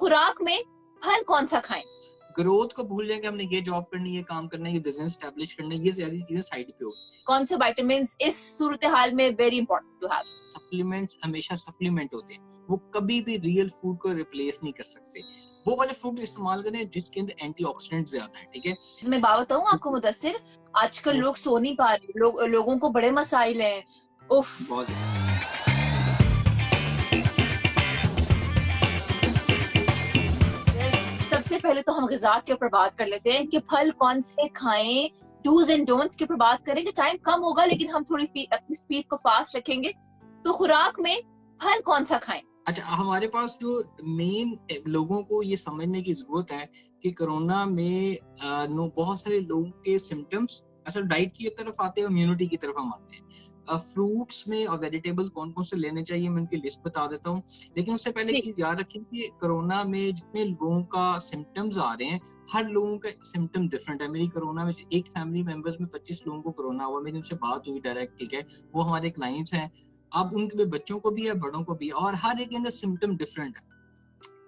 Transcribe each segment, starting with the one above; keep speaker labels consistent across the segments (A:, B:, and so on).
A: खुराक में फल कौन सा खाएं?
B: ग्रोथ को भूल जाएंगे, हमने ये जॉब करनी है, ये काम करना है, ये बिजनेस एस्टेब्लिश करना है, ये सारी चीजें साइड पे होगी।
A: कौन से विटामिन्स इस सूरत हाल में very important to have?
B: Supplements हमेशा सप्लीमेंट होते हैं, वो कभी भी रियल फूड को रिप्लेस नहीं कर सकते। वो वाले फूड इस्तेमाल करें जिसके अंदर एंटीऑक्सीडेंट ज्यादा है, ठीक है।
A: मैं बात बताऊं आपको मुदस्सिर, आजकल लोग सो नहीं पा रहे, लोगों को बड़े मसाइल हैं। उफ,
B: बहुत
A: सबसे पहले तो हम ग़िज़ा के ऊपर बात कर लेते हैं कि फल कौन से खाएं, डूज एंड डोंट्स के ऊपर बात करेंगे। टाइम कम होगा लेकिन हम थोड़ी अपनी स्पीड को फास्ट रखेंगे। तो खुराक में फल कौन सा खाएं?
B: अच्छा, हमारे पास जो मेन लोगों को ये समझने की जरूरत है कि कोरोना में बहुत सारे लोगों के सिम्टम्स असल डाइट की तरफ आते हैं, इम्यूनिटी की तरफ हम आते हैं। फ्रूट्स में और वेजिटेबल्स कौन कौन से लेने चाहिए मैं उनकी लिस्ट बता देता हूँ, लेकिन उससे पहले एक चीज याद रखें कि कोरोना में जितने लोगों का सिम्टम्स आ रहे हैं, हर लोगों का सिम्टम डिफरेंट है। मेरी कोरोना में एक फैमिली मेंबर्स में 25 लोगों को कोरोना हुआ, मेरी उनसे बात हुई डायरेक्ट, ठीक है, वो हमारे क्लाइंट्स हैं। अब उनके बच्चों को भी है, बड़ों को भी, और हर एक के अंदर सिम्टम डिफरेंट है।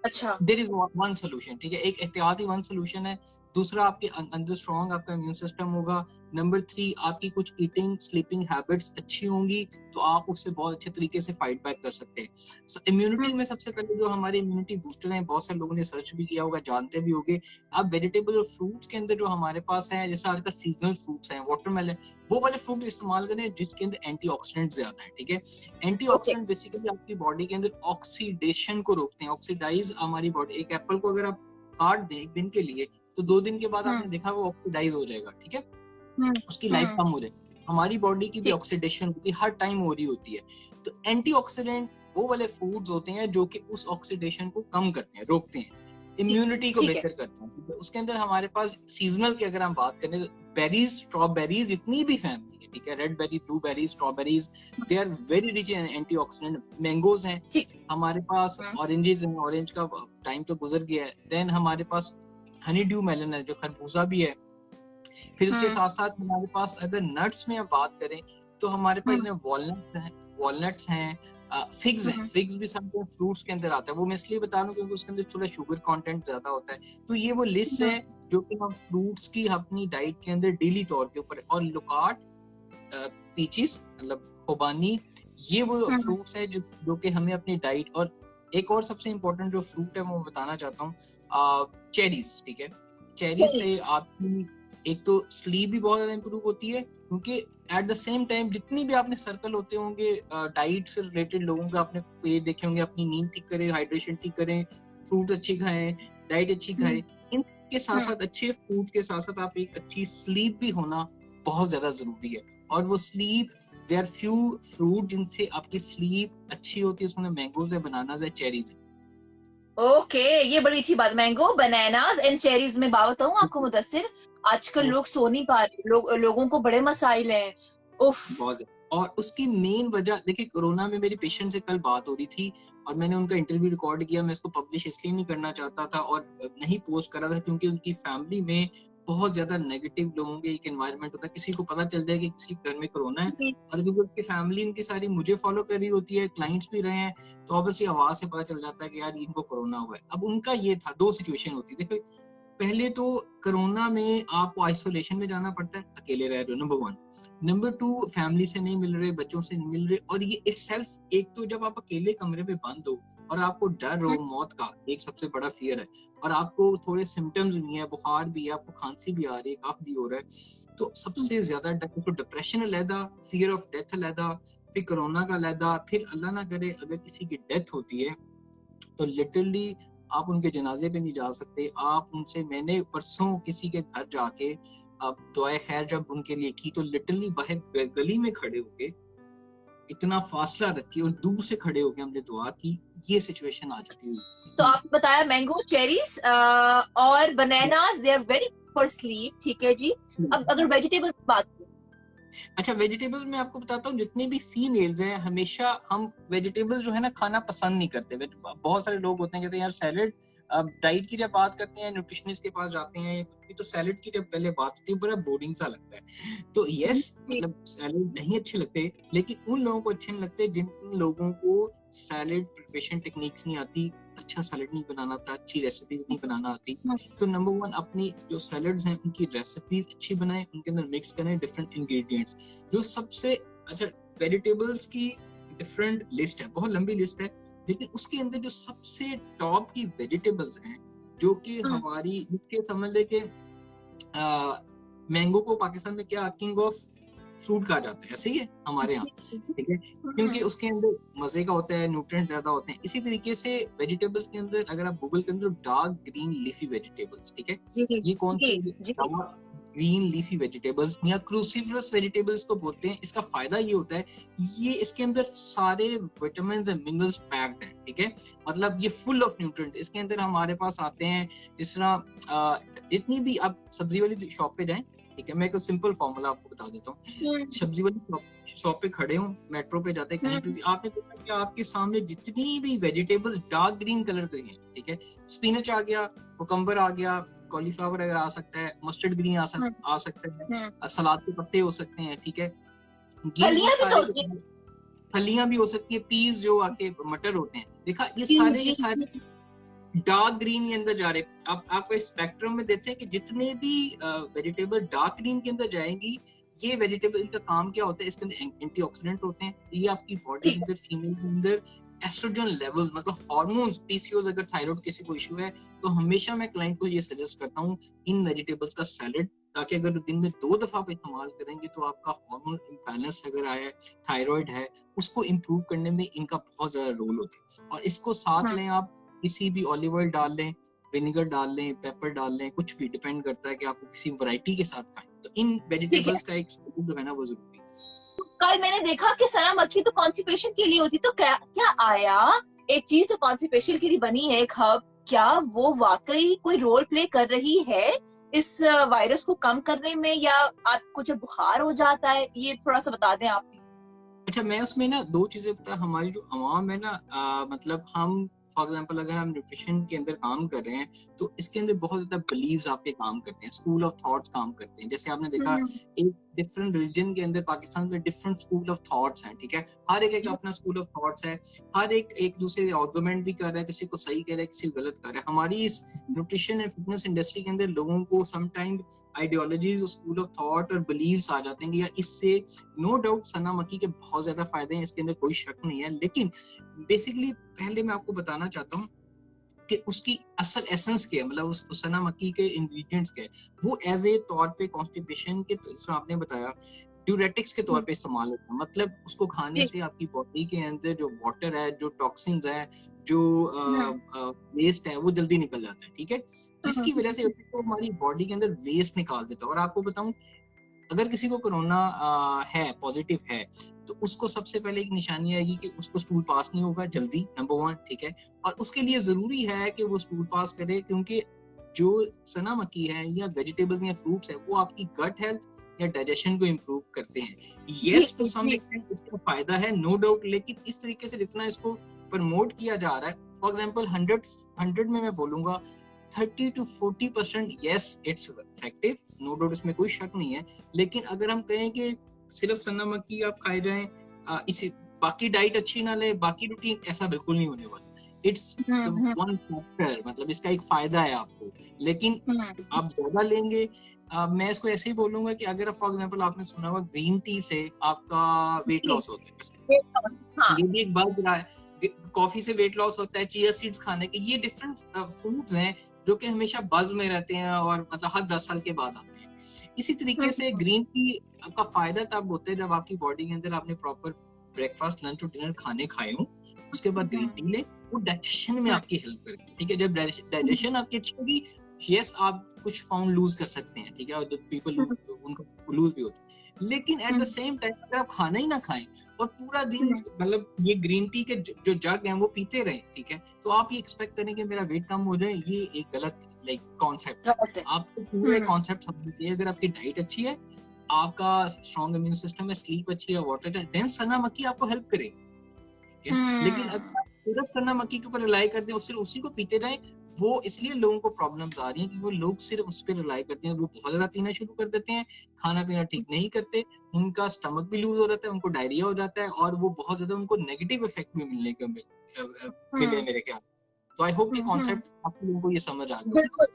A: अच्छा,
B: देयर इज वन सोल्यूशन, ठीक है, एक एहतियाती वन सोल्यूशन है। दूसरा, आपके अंदर स्ट्रॉन्ग आपका इम्यून सिस्टम होगा। नंबर 3, आपकी कुछ ईटिंग स्लीपिंग हैबिट्स अच्छी होंगी तो आप उससे बहुत अच्छे तरीके से फाइट बैक कर सकते हैं। इम्यूनिटी में सबसे पहले जो हमारे इम्यूनिटी बूस्टर हैं, बहुत सारे लोगों ने सर्च भी किया होगा, जानते भी होंगे आप। वेजिटेबल और फ्रूट्स के अंदर जो हमारे पास है, जैसे आजकल सीजनल फ्रूट्स हैं, वाटरमेलन, वो वाले फ्रूट इस्तेमाल करें जिसके अंदर एंटीऑक्सीडेंट ज्यादा है, ठीक है। एंटीऑक्सीडेंट बेसिकली आपकी बॉडी के अंदर ऑक्सीडेशन को रोकते हैं, ऑक्सीडाइज हमारी बॉडी। एक एप्पल को अगर आप काट दें एक दिन के लिए तो 2 दिन के बाद आपने देखा वो ऑक्सीडाइज हो जाएगा, ठीक है, उसकी लाइफ कम हो जाएगी। हमारी बॉडी की भी ऑक्सीडेशन होती है, हर टाइम हो रही होती है। तो एंटीऑक्सीडेंट वो वाले फूड्स होते हैं जो कि उस ऑक्सीडेशन को कम करते हैं, रोकते हैं, इम्यूनिटी को बेहतर करते हैं। उसके अंदर हमारे पास सीजनल की अगर हम बात करें तो बेरीज, स्ट्रॉबेरीज, इतनी भी फैमिली है, ठीक है, red berry, blue berries, strawberries, they are very rich in antioxidant. Mangoes हैं हमारे पास, ऑरेंजेस हैं, ऑरेंज का टाइम तो गुजर गया है। देन हमारे पास हनी ड्यू मेलन है जो खरबूजा भी है। फिर उसके साथ साथ हमारे पास अगर नट्स में हम बात करें तो हमारे पास वॉलनट्स हैं, फिग्स हैं। फिग्स भी सब फ्रूट्स के अंदर आता है, वो मैं इसलिए बता रहा हूँ क्योंकि उसके अंदर थोड़ा शुगर कंटेंट ज्यादा होता है। तो ये वो लिस्ट है जो कि हम फ्रूट्स की अपनी डाइट के अंदर डेली तौर के ऊपर। और लुकाट, पीचीज मतलब खुबानी, ये वो फ्रूट्स है जो कि हमें अपनी डाइट। और एक और सबसे इम्पोर्टेंट जो फ्रूट है वो बताना चाहता हूँ, चेरीज, ठीक है। चेरीज से आपकी एक तो स्लीप भी बहुत ज्यादा इंप्रूव होती है, क्योंकि एट द सेम टाइम जितनी भी आपने सर्कल होते होंगे डाइट से रिलेटेड लोगों का, आपने पेज देखे होंगे, अपनी नींद ठीक करें, हाइड्रेशन ठीक करें, फ्रूट अच्छी खाएं, डाइट अच्छी खाएं, इनके साथ साथ अच्छे फ्रूट के साथ साथ आप एक अच्छी स्लीप भी होना बहुत ज्यादा जरूरी है। और वो sleep, there are few fruit जिनसे आपकी स्लीप अच्छी होती है, उसमें मैंगोज है, बनानास है, चेरीज है।
A: ओके, ये बड़ी अच्छी बात। मैंगो, बनानास एंड चेरीज में बात बताऊं आपको मुदस्सिर, आजकल लोग सो नहीं पा रहे, लोगों को बड़े मसाइल हैं। उफ,
B: बहुत। और उसकी मेन वजह देखिए, कोरोना में मेरी पेशेंट से कल बात हो रही थी और मैंने उनका इंटरव्यू रिकॉर्ड किया। मैं इसको पब्लिश इसलिए नहीं करना चाहता था और नहीं पोस्ट कर रहा था क्योंकि उनकी फैमिली में बहुत ज्यादा नेगेटिव लोगों के एक एनवायरनमेंट होता है। किसी को पता चल जाए कि किसी घर में कोरोना है, और क्योंकि उनकी फैमिली उनकी सारी मुझे फॉलो कर रही होती है, क्लाइंट्स भी रहे हैं, तो ऑब्वियसली आवाज से पता चल जाता है कि यार इनको कोरोना हुआ है। अब उनका ये था, 2 सिचुएशन होती है। देखो, पहले तो कोरोना में आपको आइसोलेशन में जाना पड़ता है, अकेले रह रहे हो, नंबर 1। नंबर 2, फैमिली से नहीं मिल रहे, बच्चों से नहीं मिल रहे, और ये इटसेल्फ एक तो जब आप अकेले कमरे में बंद हो और आपको डर हो मौत का, एक सबसे बड़ा फियर है, और आपको थोड़े सिम्टम्स भी हैं, बुखार भी है, आपको खांसी भी आ रही है, कफ भी हो रहा है, तो सबसे ज्यादा डर तो डिप्रेशन अलहदा, फियर ऑफ डेथ अलहदा, फिर कोरोना का अलहदा, फिर अल्लाह ना करे अगर किसी की डेथ होती है तो लिटरली आप उनके जनाजे पे नहीं जा सकते। आप उनसे, मैंने परसों किसी के घर जाके अब दुआए खैर जब उनके लिए की तो लिटरली बाहर गली में खड़े होके इतना फासला रखी और दूर से खड़े होके हमने दुआ की, ये सिचुएशन आ चुकी है।
A: तो आपने बताया मैंगो, चेरीज और bananas, they are very for sleep, ठीक है जी। अब अगर वेजिटेबल्स की बात,
B: अच्छा, वेजिटेबल्स में आपको बताता हूँ, जितनी भी फीमेल्स हैं हमेशा हम वेजिटेबल्स जो है ना खाना पसंद नहीं करते। बहुत सारे लोग होते हैं कहते हैं यार सैलेड, अब डाइट की जब बात करते हैं, न्यूट्रिशनिस्ट के पास जाते हैं, तो सैलेड की जब पहले बात होती है बड़ा बोरिंग सा लगता है। तो यस, मतलब सैलेड नहीं अच्छे लगते, लेकिन उन लोगों को अच्छे नहीं लगते जिन लोगों को सैलेड प्रिपरेशन टेक्निक्स नहीं आती, अच्छा सैलड नहीं बनाना आता, अच्छी रेसिपीज नहीं बनाना आती, तो नंबर 1 अपनी जो सैलड्स हैं उनकी रेसिपीज अच्छी बनाएं, उनके अंदर मिक्स करें डिफरेंट इंग्रेडिएंट्स। जो सबसे अच्छा वेजिटेबल्स की डिफरेंट लिस्ट है, बहुत लंबी लिस्ट है, लेकिन उसके अंदर जो सबसे टॉप की वेजिटेबल्स हैं जो कि हमारी जिसके समझ ले के मैंगो को पाकिस्तान में क्या किंग ऑफ फ्रूट कहा जाता है, ऐसे ही है हमारे यहाँ, ठीक है, क्योंकि उसके अंदर मजे का होता है, न्यूट्रिएंट ज्यादा होते हैं। इसी तरीके से वेजिटेबल्स के अंदर अगर आप गूगल के अंदर डार्क ग्रीन लीफी वेजिटेबल्स, ठीक है, ये कौन सी ग्रीन लीफी वेजिटेबल्स या क्रूसीफरस वेजिटेबल्स को बोलते हैं। इसका फायदा ये होता है ये इसके अंदर सारे विटामिन एंड मिनरल्स पैक्ड हैं, ठीक है, मतलब ये फुल ऑफ न्यूट्रिएंट। इसके अंदर हमारे पास आते हैं जिस तरह इतनी भी आप सब्जी वाली शॉप पे जाएं, ठीक है, मैं एक सिंपल फॉर्मूला आपको बता देता हूँ। सब्जी वाली शॉप पे खड़े हो, मेट्रो पे जाते कहीं पे भी, आपने देखा कि आपके सामने जितनी भी वेजिटेबल्स डार्क ग्रीन कलर की हैं, ठीक है, स्पिनच आ गया, कुकम्बर आ गया, कॉलीफ्लावर अगर आ सकता है, मस्टर्ड ग्रीन आ सकता है, सलाद के पत्ते हो सकते हैं, ठीक है, फलियां भी हो सकती है, पीस जो आके मटर होते हैं, देखा ये सारे डार्क ग्रीन के अंदर जा रहे हैं। आपको स्पेक्ट्रम में देते हैं कि जितने भी वेजिटेबल डार्क ग्रीन के अंदर जाएंगी, ये वेजिटेबल का काम क्या होता है, इसके अंदर एंटीऑक्सीडेंट होते हैं, ये आपकी बॉडी के अंदर फीमेल के अंदर एस्ट्रोजन लेवल्स मतलब हार्मोन्स, पीसीओएस अगर थायराइड किसी को इशू है तो हमेशा मैं क्लाइंट को ये सजेस्ट करता हूँ इन वेजिटेबल्स का सैलेड, ताकि अगर दिन में 2 दफा आप इस्तेमाल करेंगे तो आपका हार्मोन इम्बैलेंस अगर आया, थायराइड है, उसको इम्प्रूव करने में इनका बहुत ज्यादा रोल होता है। और इसको साथ लें, आप किसी भी ऑलिव ऑयल डाल लें, विनेगर डाल लें, पेपर डाल लें, कुछ भी डिपेंड करता है कि आपको किसी वैरायटी के साथ खाएं, तो इन वेजिटेबल्स का एक जो है ना वो जरूरी है।
A: कल मैंने देखा कि सना मक्खी तो कॉन्स्टिपेशन के लिए होती, तो क्या आया एक चीज तो कॉन्स्टिपेशन के लिए बनी है, एक हब, क्या वो वाकई कोई रोल प्ले कर रही है इस वायरस को कम करने में, या आपको जब बुखार हो जाता है, ये थोड़ा सा बता दें आप।
B: अच्छा, मैं उसमें ना 2 चीजें बता, हमारी जो अवाम है ना, मतलब हम फॉर एग्जांपल अगर हम न्यूट्रिशन के अंदर काम कर रहे हैं तो इसके अंदर बहुत ज्यादा बिलीव्स आपके काम करते हैं, स्कूल ऑफ थॉट्स काम करते हैं। जैसे आपने देखा एक डिफरेंट रिलीजन के अंदर पाकिस्तान में डिफरेंट स्कूल ऑफ थॉट्स हैं, ठीक है, हर एक अपना स्कूल ऑफ थॉट्स है, हर एक दूसरे आर्गुमेंट भी कर रहा है, किसी को सही कह रहा है, किसी को गलत कर रहा है। हमारी इस न्यूट्रिशन एंड फिटनेस इंडस्ट्री के अंदर लोगों को sometime ideologies, school of thought और बिलीव्स आ जाते हैं कि यार इससे नो डाउट सना मक्की के बहुत ज्यादा फायदे हैं, इसके अंदर कोई शक नहीं है, लेकिन बेसिकली पहले मैं आपको बताना चाहता हूँ कि उसकी असल एसेंस क्या है, मतलब उस सना मक्की के इंग्रेडिएंट्स क्या है। वो एज ए तौर पे कॉन्स्टिपेशन के आपने बताया ड्यूरेटिक्स के तौर पे इस्तेमाल होता है, मतलब उसको खाने से आपकी बॉडी के अंदर जो वाटर है, जो टॉक्सिन्स है, जो वेस्ट है, वो जल्दी निकल जाता है, ठीक है, जिसकी वजह से तो हमारी बॉडी के अंदर वेस्ट निकाल देता है। और आपको बताऊं, अगर किसी को कोरोना है, पॉजिटिव है, तो उसको सबसे पहले एक निशानी आएगी कि उसको स्टूल पास नहीं होगा जल्दी, नंबर 1, ठीक है, और उसके लिए जरूरी है कि वो स्टूल पास करे, क्योंकि जो सना मक्की है या वेजिटेबल्स या फ्रूट्स है वो आपकी गट हेल्थ या डाइजेशन को इम्प्रूव करते हैं। यस, टू सम एक्सटेंट इसका फायदा है, नो डाउट, लेकिन इस तरीके से जितना इसको प्रमोट किया जा रहा है, फॉर एग्जाम्पल 100 में मैं बोलूंगा 30 to 40% yes it's effective, no doubt, इसमें कोई शक नहीं है। लेकिन अगर हम कहें कि सिर्फ सना मक्की आप खाए जाएं, इसे बाकी डाइट अच्छी ना ले, बाकी रूटीन, ऐसा बिल्कुल नहीं होने वाला। इट्स वन फैक्टर, मतलब इसका एक फायदा है आपको, लेकिन आप ज्यादा लेंगे। मैं इसको ऐसे ही बोलूंगा कि अगर फॉर एग्जाम्पल आपने सुना होगा ग्रीन टी से आपका वेट लॉस होता है, ये भी एक बात रहा है, कॉफी से वेट लॉस होता है, चिया सीड्स खाने के, ये डिफरेंट फूड्स हैं जो कि हमेशा बज में रहते हैं और मतलब हर 10 साल के बाद आते हैं। इसी तरीके से ग्रीन टी का फायदा तब होता है जब आपकी बॉडी के अंदर आपने प्रॉपर ब्रेकफास्ट, लंच और डिनर खाने हो, उसके बाद ग्रीन टी ले, वो डाइजेशन में आपकी हेल्प करेगी, ठीक है। जब डाइजेशन आपकी अच्छी होगी, यस आप कुछ पाउंड लूज कर सकते हैं, ठीक है, और पीपल उनको लूज भी होता है, लेकिन एट द सेम टाइम अगर आप खाना ही ना खाएं और पूरा दिन मतलब ये ग्रीन टी के जो जग हैं वो पीते रहें, ठीक है, तो आप ये एक्सपेक्ट करें कि मेरा वेट कम हो जाए, ये एक गलत कॉन्सेप्ट है। आपको पूरे कॉन्सेप्ट समझिए, अगर आपकी डाइट अच्छी है, आपका स्ट्रॉन्ग इम्यून सिस्टम है, स्लीप अच्छी है, वाटर है, देन सना मक्की आपको हेल्प करेगी, ठीक है। लेकिन अगर आप सिर्फ सना मक्की के ऊपर रिलाई करते हैं और सिर्फ उसी को पीते जाएं, वो इसलिए लोगों को प्रॉब्लम्स आ रही हैं कि वो लोग सिर्फ उस पर रिलाई करते हैं, वो बहुत ज्यादा पीना शुरू कर देते हैं, खाना पीना ठीक नहीं करते, उनका स्टमक भी लूज हो जाता है, उनको डायरिया हो जाता है, और वो बहुत ज्यादा उनको नेगेटिव इफेक्ट भी मिलने के मिले मेरे ख्याल। तो आई होप कि कॉन्सेप्ट आप लोगों को ये समझ आ गया।
A: बिल्कुल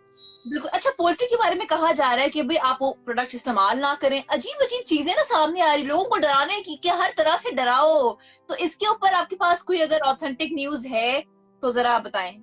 A: बिल्कुल। अच्छा, पोल्ट्री के बारे में कहा जा रहा है कि भाई आप वो प्रोडक्ट इस्तेमाल ना करें, अजीब अजीब चीजें ना सामने आ रही, लोगों को डराने की, क्या हर तरह से डराओ। तो इसके ऊपर आपके पास कोई अगर ऑथेंटिक न्यूज है तो जरा आप बताएं।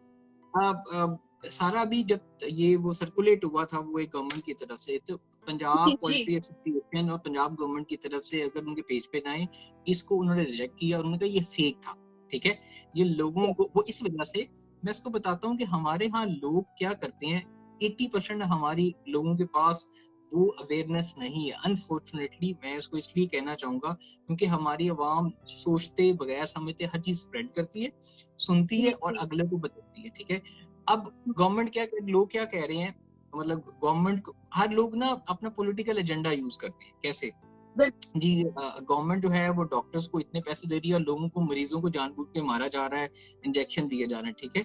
B: सारा अभी जब ये वो सर्कुलेट हुआ था वो एक गवर्नमेंट की तरफ से, तो पंजाब
A: जी
B: पोल्ट्री एसोसिएशन और पंजाब गवर्नमेंट की तरफ से अगर उनके पेज पे जाएं, इसको उन्होंने रिजेक्ट किया और उन्होंने कहा ये फेक था। ठीक है, ये लोगों को वो इस वजह से, मैं इसको बताता हूँ कि हमारे यहाँ लोग क्या करते हैं, 80% हमारी लोगों के पास वो अवेयरनेस नहीं है। अनफॉर्चुनेटली मैं उसको इसलिए कहना चाहूंगा क्योंकि हमारी आवाम सोचते बगैर समझते हर चीज स्प्रेड करती है, सुनती है और अगले को बताती है। ठीक है, अब गवर्नमेंट क्या, लोग क्या कह रहे हैं, मतलब गवर्नमेंट, हर लोग ना अपना पॉलिटिकल एजेंडा यूज करते हैं। कैसे जी, गवर्नमेंट जो है वो डॉक्टर्स को इतने पैसे दे रही है और लोगों को, मरीजों को जानबूझ के मारा जा रहा है, इंजेक्शन दिए जा रहे हैं। ठीक है,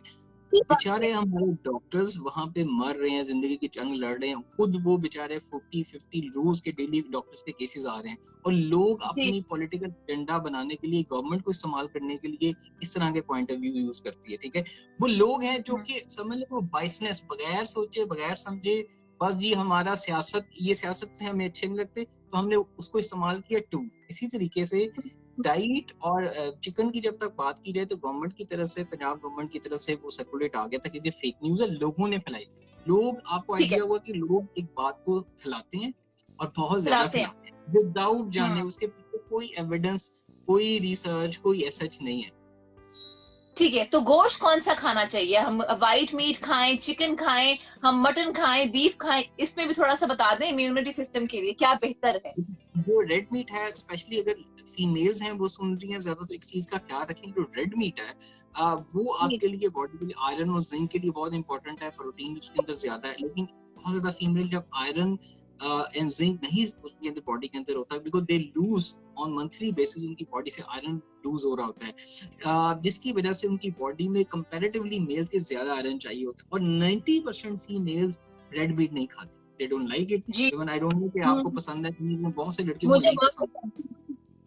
B: बेचारे हमारे डॉक्टर्स वहां पे मर रहे हैं, जिंदगी की जंग लड़ रहे हैं, खुद वो बेचारे 40-50 रोज के डेली डॉक्टर्स के केसेस आ रहे हैं, और लोग अपनी पॉलिटिकल एजेंडा बनाने के लिए, गवर्नमेंट को इस्तेमाल करने के लिए इस तरह के पॉइंट ऑफ व्यू यूज करती है। ठीक है, वो लोग हैं जो कि समझ लो बाइसनेस, बगैर सोचे बगैर समझे, बस जी हमारा सियासत, ये सियासत से हमें अच्छे नहीं लगते तो हमने उसको इस्तेमाल किया टू। इसी तरीके से डाइट और चिकन की जब तक बात की जाए तो गवर्नमेंट की तरफ से, पंजाब गवर्नमेंट की तरफ से वो सर्कुलेट आ गया था कि ये फेक न्यूज है, लोगों ने फैलाई। लोग, आपको आइडिया हुआ कि लोग एक बात को फैलाते हैं और बहुत ज्यादा फैलाते हैं विदाउट जाने, उसके पीछे कोई एविडेंस, कोई रिसर्च, कोई सच नहीं है।
A: ठीक है, तो गोश्त कौन सा खाना चाहिए? हम व्हाइट मीट खाएं, चिकन खाएं, हम मटन खाएं, बीफ खाएं? इसमें भी थोड़ा सा बता दें, इम्यूनिटी सिस्टम के लिए क्या बेहतर है?
B: जो रेड मीट है, स्पेशली अगर फीमेल्स हैं वो सुन रही हैं ज्यादा, तो एक चीज का ख्याल रखें, जो रेड मीट है वो आपके लिए, बॉडी के लिए आयरन और जिंक के लिए बहुत इंपॉर्टेंट है, प्रोटीन उसके अंदर ज्यादा है, लेकिन बहुत ज्यादा फीमेल जब आयरन एंड जिंक नहीं उसके अंदर बॉडी के अंदर होता है, because they lose on monthly basis, उनकी बॉडी से आयरन लूज हो रहा होता है, जिसकी वजह से उनकी बॉडी में कंपैरेटिवली मेल्स के ज्यादा आयरन चाहिए होता है, और 90% फीमेल्स रेड मीट नहीं खाती, they don't like it, even I don't know कि आपको पसंद है, बहुत से लड़कियों को नहीं पसंद,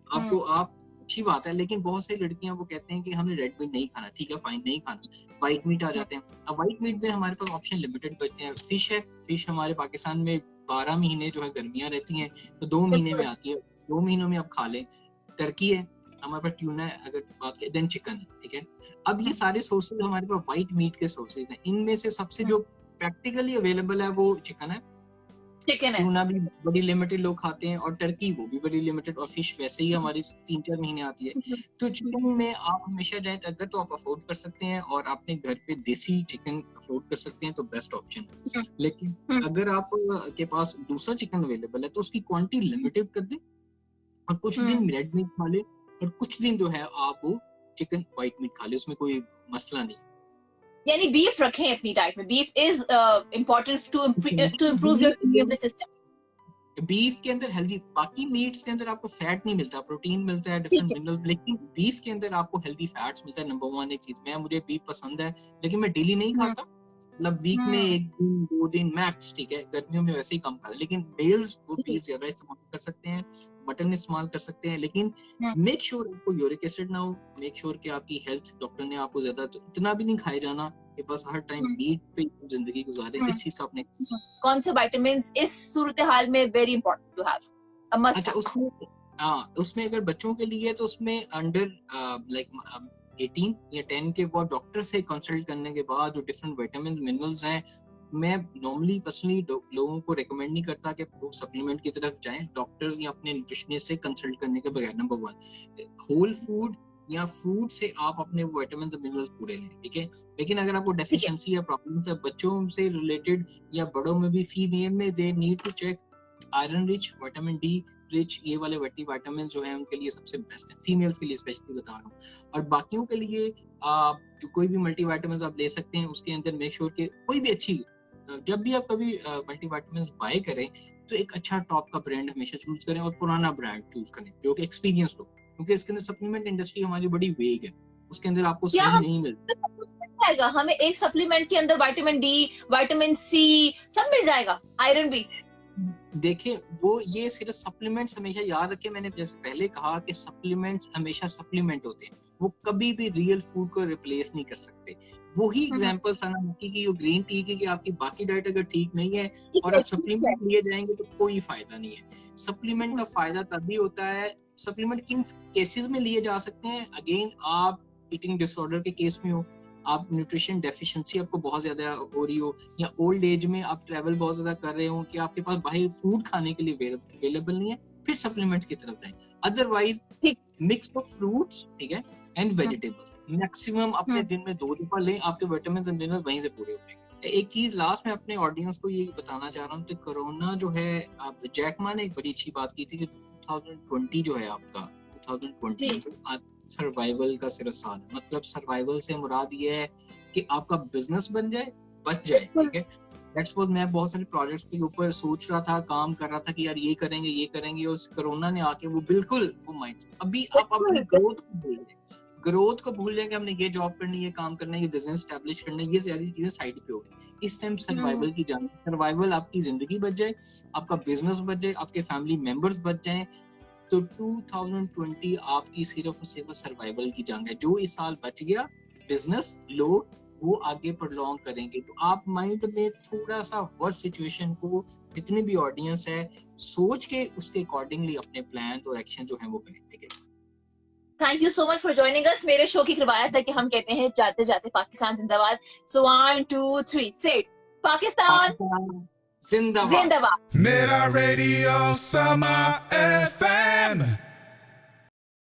B: आपको, आप अच्छी बात है, लेकिन बहुत सारी लड़कियां वो कहते हैं कि हमने रेड मीट नहीं खाना, ठीक है फाइन, नहीं खाना, व्हाइट मीट आ जाते हैं। अब व्हाइट मीट में हमारे पास ऑप्शन लिमिटेड बचते हैं। फिश है, फिश हमारे पाकिस्तान में 12 महीने जो है गर्मियां रहती हैं, तो 2 महीने में आती है, 2 महीनों में आप खा लें। टर्की है हमारे पास, ट्यूना है अगर बात करें, देन चिकन है। ठीक है, अब ये सारे सोर्सेज हमारे पास व्हाइट मीट के सोर्सेज हैं, इनमें से सबसे जो प्रैक्टिकली अवेलेबल है वो चिकन है। ट्यूना भी बड़ी लिमिटेड लोग खाते हैं, और टर्की वो भी बड़ी लिमिटेड, और फिश वैसे ही हमारी 3-4 महीने आती है। तो चिकन में आप हमेशा जाए अगर तो आप अफोर्ड कर सकते हैं और अपने घर पे देसी चिकन अफोर्ड कर सकते हैं तो बेस्ट ऑप्शन है। लेकिन अगर आप के पास दूसरा चिकन अवेलेबल है तो उसकी क्वांटिटी लिमिटेड कर दें, और कुछ दिन रेड मीट खा ले और कुछ दिन जो है आप वो चिकन व्हाइट मीट खा ले, उसमें कोई मसला नहीं।
A: यानी बीफ रखें अपनी डाइट में, beef is important to improve your immunity system.
B: Beef के अंदर हेल्दी, बाकी मीट्स के अंदर आपको फैट नहीं मिलता, प्रोटीन मिलता है, डिफरेंट मिनरल्स, लेकिन बीफ के अंदर आपको हेल्दी फैट्स मिलता है। नंबर 1 एक चीज, मुझे बीफ पसंद है लेकिन मैं डेली नहीं खाता, मतलब वीक में 1 दिन 2 दिन मैक्स। ठीक है, गर्मियों में वैसे ही कम खाता, लेकिन मेल्स वो बीफ ज्यादा इस्तेमाल कर सकते हैं, मटन इस्तेमाल कर सकते हैं, लेकिन मेक श्योर आपको यूरिक एसिड ना हो, मेक श्योर कि आपकी हेल्थ, डॉक्टर ने आपको ज्यादा तो इतना भी नहीं खाए जाना कि बस हर टाइम मीट पे जिंदगी गुजारे। इस चीज का अपने
A: कौन से विटामिन्स इस सूरत हाल में वेरी इंपॉर्टेंट टू हैव? अच्छा,
B: उसमें अगर बच्चों के लिए तो उसमें अंडर लाइक 18 या 10 के बाद डॉक्टर से कंसल्ट करने के बाद जो डिफरेंट विटामिन मिनरल्स हैं, मैं नॉर्मली पर्सनली लोगों को रेकमेंड नहीं करता कि लोग सप्लीमेंट की तरफ जाएं डॉक्टर या अपने न्यूट्रिशनिस्ट से कंसल्ट करने के बगैर। नंबर 1, होल फूड या फूड से आप अपने विटामिन और मिनरल्स पूरे लें। ठीक है, लेकिन अगर आपको डेफिशिएंसी या प्रॉब्लम्स है बच्चों से रिलेटेड या बड़ों में भी, फीमेल में they need to check iron rich, vitamin D rich, ये वाले विटामिन जो है उनके लिए सबसे बेस्ट है, फीमेल्स के लिए स्पेशली बता रहा हूँ। और बाकियों के लिए जो कोई भी मल्टीविटामिन आप ले सकते हैं, उसके अंदर मेक श्योर के कोई भी अच्छी, जब भी आप कभी मल्टीविटामिन बाय करें तो एक अच्छा टॉप का ब्रांड हमेशा चूज करें और पुराना ब्रांड चूज करें जो कि एक्सपीरियंस हो, क्योंकि इसके अंदर सप्लीमेंट इंडस्ट्री हमारी बड़ी वेग है, उसके अंदर आपको सही नहीं मिलता।
A: हमें एक सप्लीमेंट के अंदर विटामिन डी, विटामिन सी सब मिल जाएगा, आयरन भी?
B: देखें वो ये सिर्फ सप्लीमेंट्स हमेशा याद रखें, मैंने जैसे पहले कहा कि सप्लीमेंट्स हमेशा सप्लीमेंट होते हैं, वो कभी भी रियल फूड को रिप्लेस नहीं कर सकते। वही एग्जांपल सनामुखी की, ग्रीन टी की, कि आपकी बाकी डाइट अगर ठीक नहीं है और आप सप्लीमेंट लिए जाएंगे तो कोई फायदा नहीं है। सप्लीमेंट का फायदा तभी होता है, सप्लीमेंट किन केसेस में लिए जा सकते हैं, अगेन आप ईटिंग डिसऑर्डर के केस में हो, आप न्यूट्रिशन डेफिशिएंसी आपको बहुत ज्यादा हो रही हो, या ओल्ड एज में आप ट्रैवल बहुत ज्यादा कर रहे हो कि आपके पास बाहर फूड खाने के लिए अवेलेबल नहीं है, फिर सप्लीमेंट्स की तरफ जाएं। अदरवाइज मिक्स ऑफ फ्रूट्स, ठीक है, एंड वेजिटेबल्स मैक्सिमम अपने दिन में 2 दफा लें, आपके विटामिन एंड मिनरल्स वहीं से पूरे हो जाएंगे। एक चीज लास्ट में अपने ऑडियंस को ये बताना चाह रहा हूँ कि कोरोना जो है, आप जैक मा ने एक बड़ी अच्छी बात की थी कि 2020 जो है आपका 2020 सर्वाइवल का सिर्फ साल है। मतलब सर्वाइवल से मुराद ये है कि आपका बिजनेस बन जाए, बच जाए, ठीक है। दैट्स व्हाट मैं बहुत सारे प्रोजेक्ट्स के ऊपर सोच रहा था, काम कर रहा था कि यार ये करेंगे, और कोरोना ने आके वो बिल्कुल वो माइंड, अभी आप अपनी ग्रोथ को भूल जाएंगे, हमने ये जॉब करनी है, ये काम करना है, ये बिजनेस स्टैब्लिश करना है, ये सारी चीजें साइड पे हो गई। इस टाइम सर्वाइवल की जान, सर्वाइवल आपकी जिंदगी बच जाए, आपका बिजनेस बच जाए, आपके फैमिली मेंबर्स बच जाए, तो 2020 आपकी सिर्फ और सिर्फ सर्वाइवल की जंग है। जो इस साल बच गया, बिजनेस लोग वो आगे प्रलॉन्ग करेंगे। तो आप माइंड में थोड़ा सा वर्स्ट सिचुएशन को, जितने भी ऑडियंस है, सोच के उसके अकॉर्डिंगली अपने प्लान और एक्शन जो है वो करेंगे।
A: Thank you so much for joining us. मेरे शो की रिवायत है कि हम कहते हैं जाते जाते पाकिस्तान जिंदाबाद। सो 1 2 3 से पाकिस्तान
B: जिंदाबाद।
A: जिंदाबाद।
C: मेरा रेडियो समा FM।